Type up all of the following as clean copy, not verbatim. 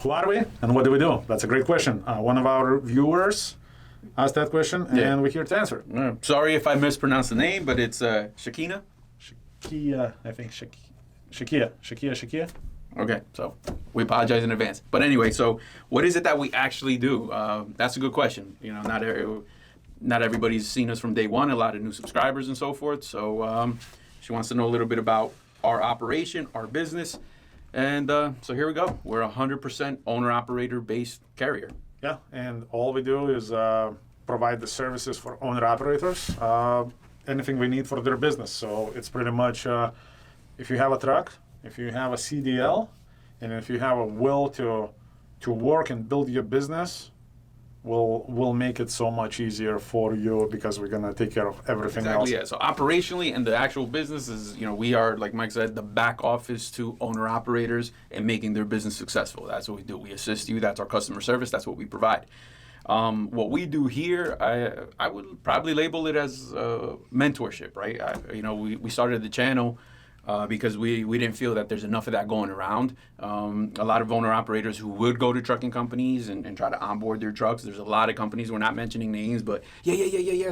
who are we and what do we do? That's a great question. One of our viewers asked that question, and we're here to answer. Sorry if I mispronounced the name, but it's Shakina. Shakia, I think. Shakia. Okay, so we apologize in advance. But anyway, so what is it that we actually do? That's a good question. You know, not everybody's seen us from day one. A lot of new subscribers and so forth. So she wants to know a little bit about our operation, our business, and so here we go. We're a 100% owner-operator based carrier. Yeah, and all we do is provide the services for owner-operators, anything we need for their business. So it's pretty much if you have a truck, if you have a CDL, and if you have a will to work and build your business, we'll make it so much easier for you because we're gonna take care of everything else. Yeah. So operationally and the actual business is, you know, we are, like Mike said, the back office to owner operators and making their business successful. That's what we do. We assist you. That's our customer service. That's what we provide. What we do here, I would probably label it as mentorship, right? We started the channel because we didn't feel that there's enough of that going around. A lot of owner-operators who would go to trucking companies and try to onboard their trucks. There's a lot of companies, we're not mentioning names, but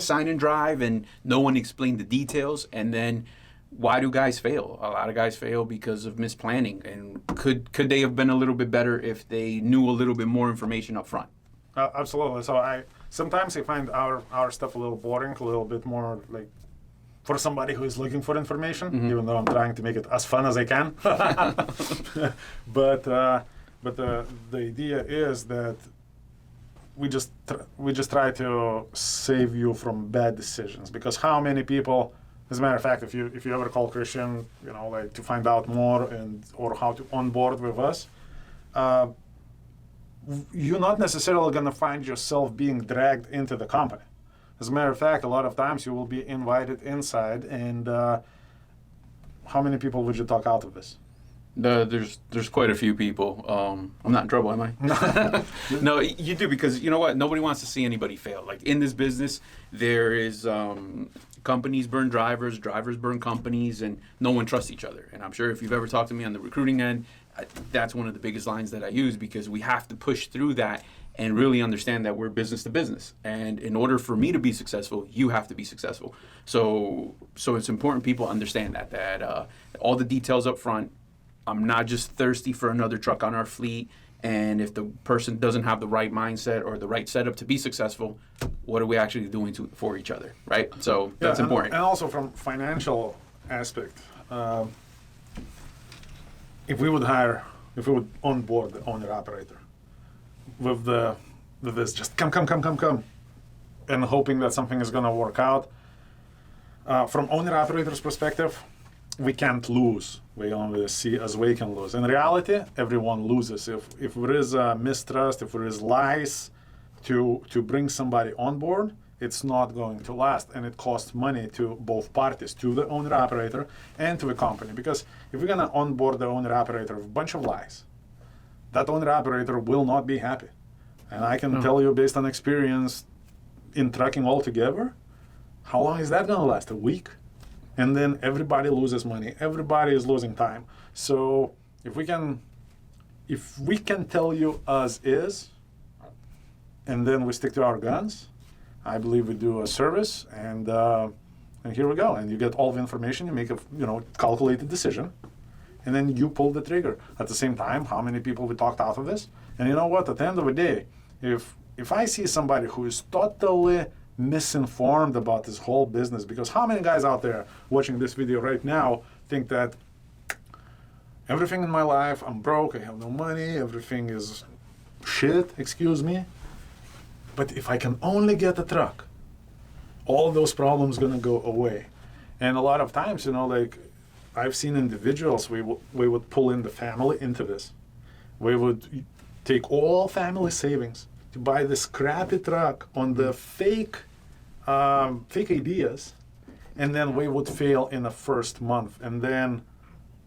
sign and drive, and no one explained the details. And then why do guys fail? A lot of guys fail because of misplanning. And could they have been a little bit better if they knew a little bit more information up front? Absolutely. So sometimes I find our stuff a little boring, a little bit more like for somebody who is looking for information, even though I'm trying to make it as fun as I can. But the idea is that we just try to save you from bad decisions, because how many people, as a matter of fact, if you ever call Christian, you know, like to find out more or how to onboard with us, you're not necessarily going to find yourself being dragged into the company. As a matter of fact, a lot of times you will be invited inside, and how many people would you talk out of this? There's quite a few people. I'm not in trouble, am I? No, you do, because you know what? Nobody wants to see anybody fail. Like in this business, there is companies burn drivers, drivers burn companies, and no one trusts each other. And I'm sure if you've ever talked to me on the recruiting end, that's one of the biggest lines that I use, because we have to push through that and really understand that we're business to business. And in order for me to be successful, you have to be successful. So it's important people understand that all the details up front. I'm not just thirsty for another truck on our fleet, and if the person doesn't have the right mindset or the right setup to be successful, what are we actually doing for each other, right? So that's important. And also from financial aspect, if we would onboard the owner-operator, with this just come, and hoping that something is going to work out. From owner-operator's perspective, we can't lose. We only see as we can lose. In reality, everyone loses. If there is mistrust, if there is lies to bring somebody on board, it's not going to last, and it costs money to both parties, to the owner-operator and to the company. Because if we're going to onboard the owner-operator with a bunch of lies, that owner-operator will not be happy. And I can tell you, based on experience in trucking altogether, how long is that going to last? A week? And then everybody loses money. Everybody is losing time. So if we can tell you as is, and then we stick to our guns, I believe we do a service, and here we go. And you get all the information. You make a calculated decision. And then you pull the trigger. At the same time, how many people we talked out of this? And you know what? At the end of the day, if I see somebody who is totally misinformed about this whole business, because how many guys out there watching this video right now think that everything in my life, I'm broke, I have no money, everything is shit, excuse me. But if I can only get a truck, all those problems gonna go away. And a lot of times, I've seen individuals, we would pull in the family into this. We would take all family savings to buy this crappy truck on the fake ideas, and then we would fail in the first month, and then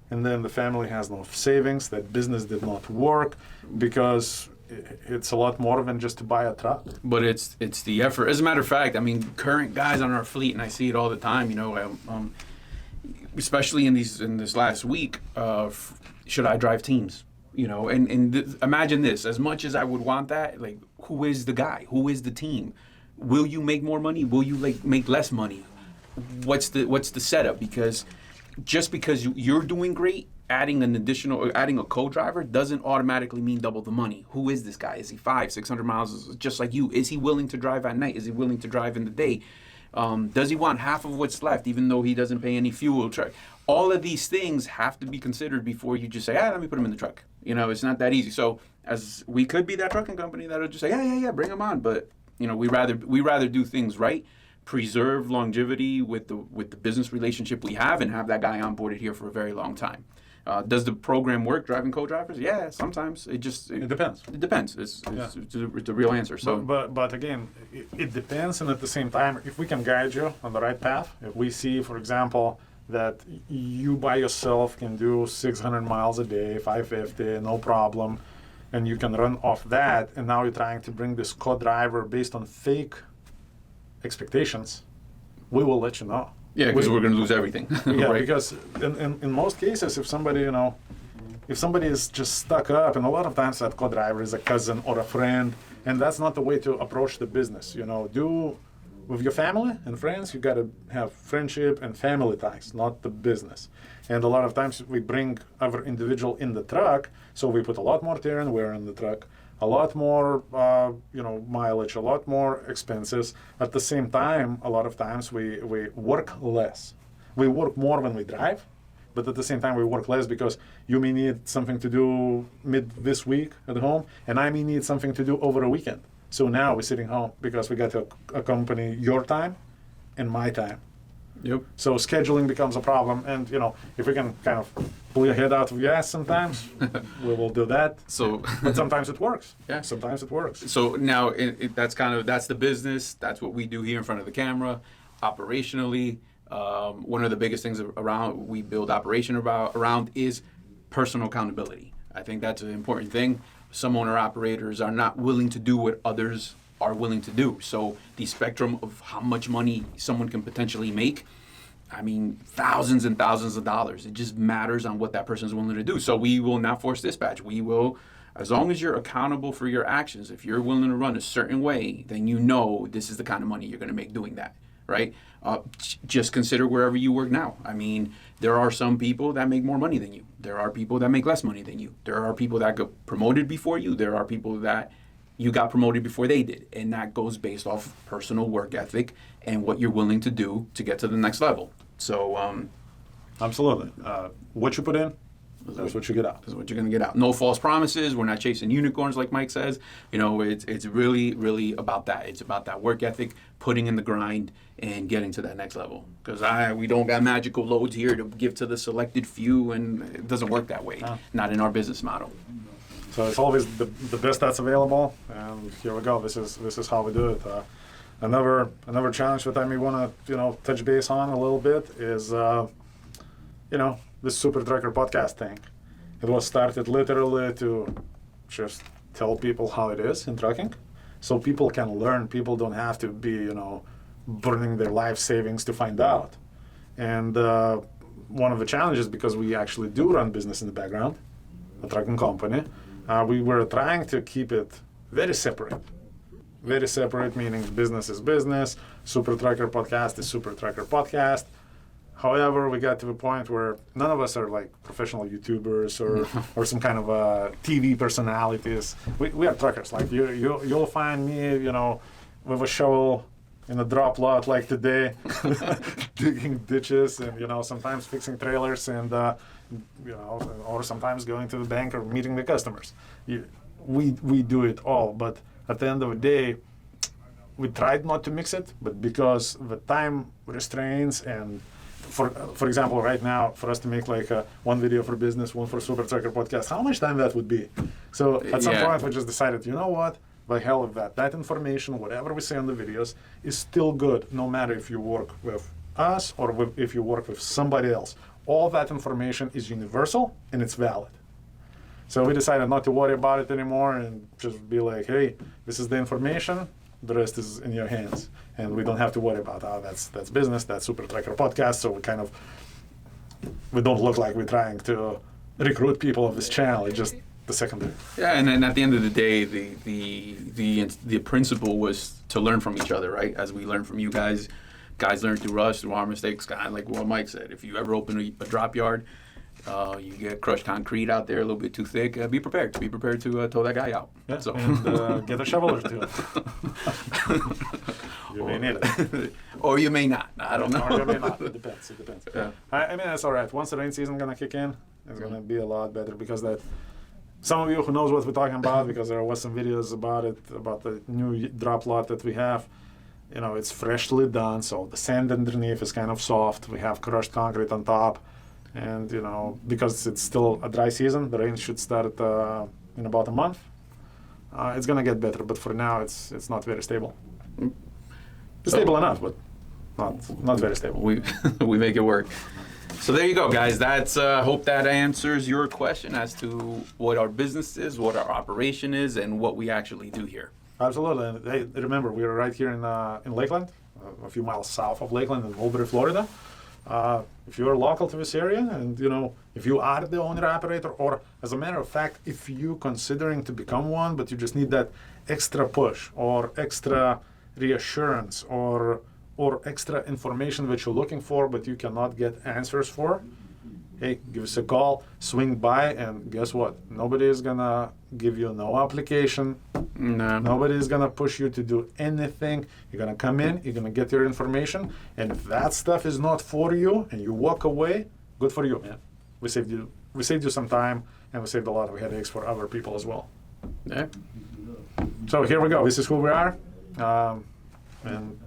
the family has no savings. That business did not work because it's a lot more than just to buy a truck. But it's the effort. As a matter of fact, I mean, current guys on our fleet, and I see it all the time. Especially in this last week, should I drive teams? You know, and imagine this. As much as I would want that, like, who is the guy? Who is the team? Will you make more money? Will you make less money? What's the setup? Because just because you're doing great, adding a co-driver doesn't automatically mean double the money. Who is this guy? Is he 500-600 miles just like you? Is he willing to drive at night? Is he willing to drive in the day? Does he want half of what's left, even though he doesn't pay any fuel? All of these things have to be considered before you just say, let me put him in the truck. You know, it's not that easy. So as we could be that trucking company that'll just say, yeah, bring him on. But you know, we rather do things right, preserve longevity with the business relationship we have, and have that guy onboarded here for a very long time. Does the program work driving co-drivers? Yeah, sometimes. It depends. It depends. It's the real answer. So, but again, it depends, and at the same time, if we can guide you on the right path, if we see, for example, that you by yourself can do 600 miles a day, 550, no problem, and you can run off that, and now you're trying to bring this co-driver based on fake expectations, we will let you know. Yeah, because we're going to lose everything. Yeah, right? Because in most cases, if somebody is just stuck up, and a lot of times that co-driver is a cousin or a friend, and that's not the way to approach the business. You know, do with your family and friends, you got to have friendship and family ties, not the business. And a lot of times we bring our individual in the truck, so we put a lot more tear and wear in the truck, a lot more, mileage, a lot more expenses. At the same time, a lot of times we work less. We work more when we drive, but at the same time we work less because you may need something to do this week at home, and I may need something to do over a weekend. So now we're sitting home because we got to accompany your time and my time. Yep. So scheduling becomes a problem, and if we can kind of pull your head out of your ass sometimes, we will do that. So, but sometimes it works. Yeah. Sometimes it works. So now that's the business. That's what we do here in front of the camera. Operationally, one of the biggest things we build operation around is personal accountability. I think that's an important thing. Some owner-operators are not willing to do what others are willing to do. So the spectrum of how much money someone can potentially make, I mean, thousands and thousands of dollars. It just matters on what that person is willing to do. So we will not force dispatch. We will, as long as you're accountable for your actions, if you're willing to run a certain way, then you know this is the kind of money you're going to make doing that, right? Just consider wherever you work now. I mean, there are some people that make more money than you. There are people that make less money than you. There are people that got promoted before you. There are people that you got promoted before they did. And that goes based off personal work ethic and what you're willing to do to get to the next level. So, absolutely. What you put in, that's what you get out. That's what you're going to get out. No false promises. We're not chasing unicorns like Mike says. It's really, really about that. It's about that work ethic, putting in the grind, and getting to that next level. Because we don't got magical loads here to give to the selected few, and it doesn't work that way. No. Not in our business model. So it's always the best that's available, and here we go. This is how we do it. Another challenge that I may want to touch base on a little bit is this Super Trucker podcast thing. It was started literally to just tell people how it is in trucking, so people can learn. People don't have to be burning their life savings to find out. And one of the challenges, because we actually do run business in the background, a trucking company, we were trying to keep it very separate. Very separate, meaning business is business, Super Trucker podcast is Super Trucker podcast. However, we got to the point where none of us are like professional YouTubers or some kind of TV personalities. We are truckers. Like you'll find me, with a shovel in a drop lot like today, digging ditches and sometimes fixing trailers and or sometimes going to the bank or meeting the customers. We do it all, but at the end of the day, we tried not to mix it, but because the time restraints and for example, right now, for us to make like one video for business, one for Super Trucker podcast, how much time that would be? So at some point, we just decided, you know what? By hell of that. That information, whatever we say on the videos, is still good, no matter if you work with us or if you work with somebody else. All that information is universal and it's valid. So we decided not to worry about it anymore and just be like, hey, this is the information. The rest is in your hands, and we don't have to worry about that's business. That's Super Trucker podcast. So we don't look like we're trying to recruit people of this channel. It's just the secondary. Yeah, and then at the end of the day, the principle was to learn from each other, right? As we learn from you guys learn through us, through our mistakes. Kind of like what Mike said. If you ever open a drop yard, you get crushed concrete out there a little bit too thick. Be prepared. Be prepared to tow that guy out. Yeah, so. and get a shovel or two. You may need it. Or you may not. I don't know. Or you may not. It depends. Yeah. I mean, that's all right. Once the rain season gonna kick in, it's gonna be a lot better because that. Some of you who knows what we're talking about, because there was some videos about it, about the new drop lot that we have. You know, it's freshly done, so the sand underneath is kind of soft. We have crushed concrete on top, and you know, because it's still a dry season, the rain should start in about a month. It's gonna get better, but for now, it's not very stable. It's stable enough, but not very stable. We make it work. So there you go, guys. That's hope that answers your question as to what our business is, what our operation is, and what we actually do here. Absolutely. And hey, remember, we are right here in Lakeland, a few miles south of Lakeland in Mulberry, Florida. If you're local to this area, and you know, if you are the owner operator, or as a matter of fact, if you considering to become one, but you just need that extra push or extra reassurance or extra information that you're looking for, but you cannot get answers for, hey, give us a call, swing by, and guess what? Nobody is gonna give you no application. No. Nobody is gonna push you to do anything. You're gonna come in, you're gonna get your information, and if that stuff is not for you and you walk away, good for you, man. We saved you some time, and we saved a lot of headaches for other people as well. Yeah. So here we go. This is who we are. And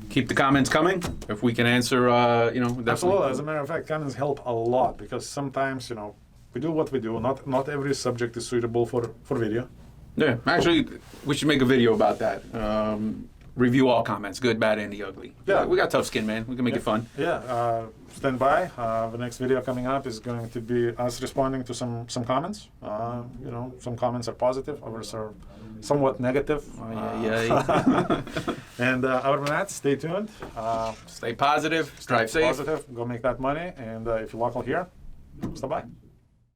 keep the comments coming. If we can answer, definitely. Absolutely. As a matter of fact, comments help a lot because sometimes, we do what we do. Not every subject is suitable for video. Yeah, actually, we should make a video about that. Review all comments, good, bad, and the ugly. Yeah. We got tough skin, man. We can make it fun. Yeah. Stand by. The next video coming up is going to be us responding to some comments. Some comments are positive, others are somewhat negative. And other than that, stay tuned. Stay positive. Drive safe. Positive. Go make that money. And if you're local here, stop by.